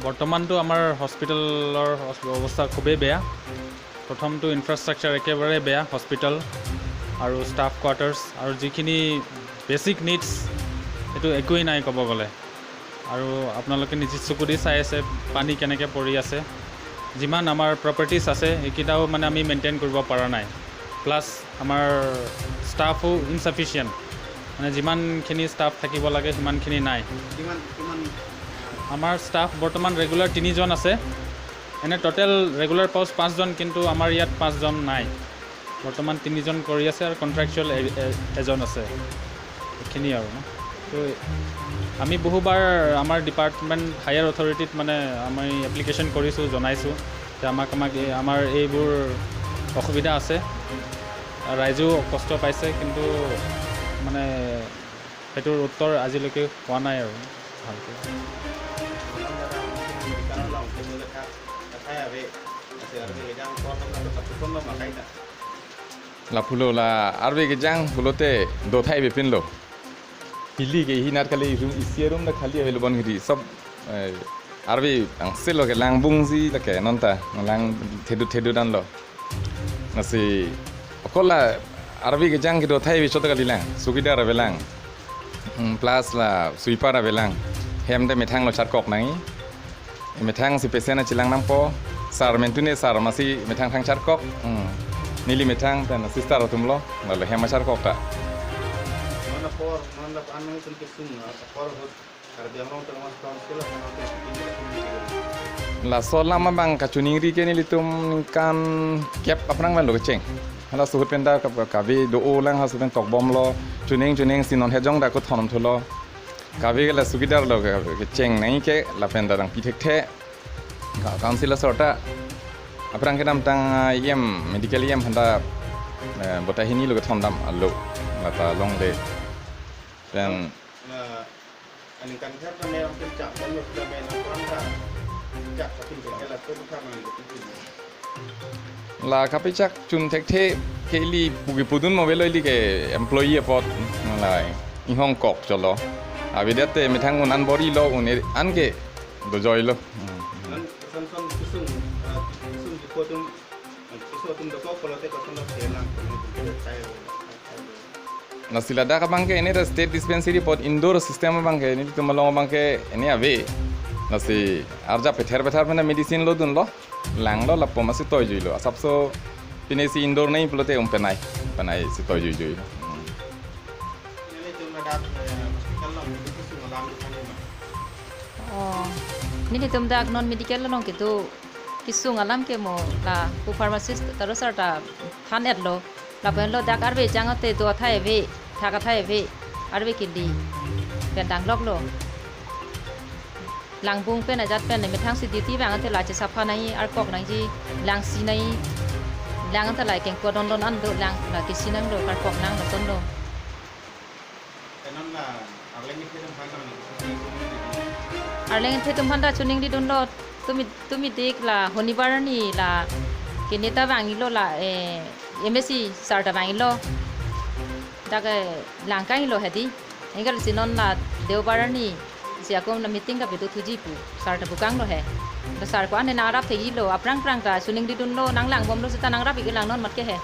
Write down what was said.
বৰ্তমানটো আমাৰ হস্পিটেলৰ অৱস্থা খুবেই বেয়া প্ৰথমটো ইনফ্ৰাষ্ট্ৰাকচাৰ একেবাৰে বেয়া হস্পিটেল আৰু ষ্টাফ কোৱাৰ্টাৰ্ছ আৰু যিখিনি বেছিক নিডছ সেইটো একোৱেই নাই ক'ব গ'লে আৰু আপোনালোকে নিজে চকু দি চাই আছে পানী কেনেকৈ পৰি আছে যিমান আমাৰ প্ৰপাৰ্টিজ আছে সেইকেইটাও মানে আমি মেইনটেইন কৰিব পৰা নাই প্লাছ আমাৰ ষ্টাফো ইনচাফিচিয়েণ্ট মানে যিমানখিনি ষ্টাফ থাকিব লাগে সিমানখিনি নাই আমাৰ ষ্টাফ বৰ্তমান ৰেগুলাৰ 3জন আছে এনে টোটেল ৰেগুলাৰ পোষ্ট 5জন কিন্তু আমাৰ ইয়াত 5জন নাই বৰ্তমান 3জন কৰি আছে আৰু কণ্ট্ৰেকচুৱেল এজন আছে এইখিনি আৰু তো আমি বহুবাৰ আমাৰ ডিপাৰ্টমেণ্ট হায়াৰ অথৰিটিত মানে আমি এপ্লিকেশ্যন কৰিছোঁ জনাইছোঁ যে আমাক আমাৰ এইবোৰ অসুবিধা আছে ৰাইজেও কষ্ট পাইছে কিন্তু মানে সেইটোৰ উত্তৰ আজিলৈকে পোৱা নাই আৰু ভালকৈ la pulo la arbe ke jang pulote do thai be pinlo hili ke hinar kali room isierum na khali helo bon gidi sob arbe ang selo ke langbung si la ke nonta lang thedu dan lo nasi okola arbe ke jang ke do thai be chota kali lang sugida ra belang plus la suipa ra belang hem de methang lo chat kok nai methang si pesen chilang nam po sar mentune sar masi methang thang chat kok nili metang dan sister atumlo lalu hema char kokta la sola ma bang kacuning ri ke nili tum kan kep aprang man lo keceng hala suhut penda ka be do olang ha suben tok bom lo cuning sinon hejong da ko thonom thulo ka be la sugidar lo keceng nai ke la penda dang pitek the council sorta aprang ke nam tang yem medical yem handa botahini lo thondam allo mata long de dan anh cần thép cho mẹ ông chạm đến một cho mẹ nó quan trọng chạm vào kinh tế là tôi cũng tham mình được la kapichak chun thek the ke li pugi pudun mo veloi li ke employee pot la i hong kok cholo avidate mithang un an bori lo un an ke do joy lo Nasila dah kabang ke ini state dispensary pot indoor system bang ke ini tu malong bang ke ini ave nasi arja peter mana medicine lo dun lo lang lo lapo masih toy jui lo asap so ini si indoor nahi pelote penai si toy jui lo oh ini tum dak non medical lo gitu kisung alam ke mo la ku pharmacist terus ada thanet lo la ben lo dak arbe jangote do thai ve thaka thai ve arbe kindi ben dang lok lo langbung pen ajat pen me thang city bang ate la che safa nai ar kok nai ji lang si nai lang ate lai keng ko don an do lang la ke sinang do kar kok nang lo ton lo enan la arleng ke tum phang arleng the tum phanda chuning di don lo tumi dik la honibarani la kineta bangi lo la MSc sarta bangi lo daga langkai lo hedi engal sinon la deobarani siakom na meeting ka betu thuji pu sarta bukang lo he da sar ko ane narap thegi lo aprang ka suning di dun lo nang lang bom lo sita nang rap ilang non mat ke he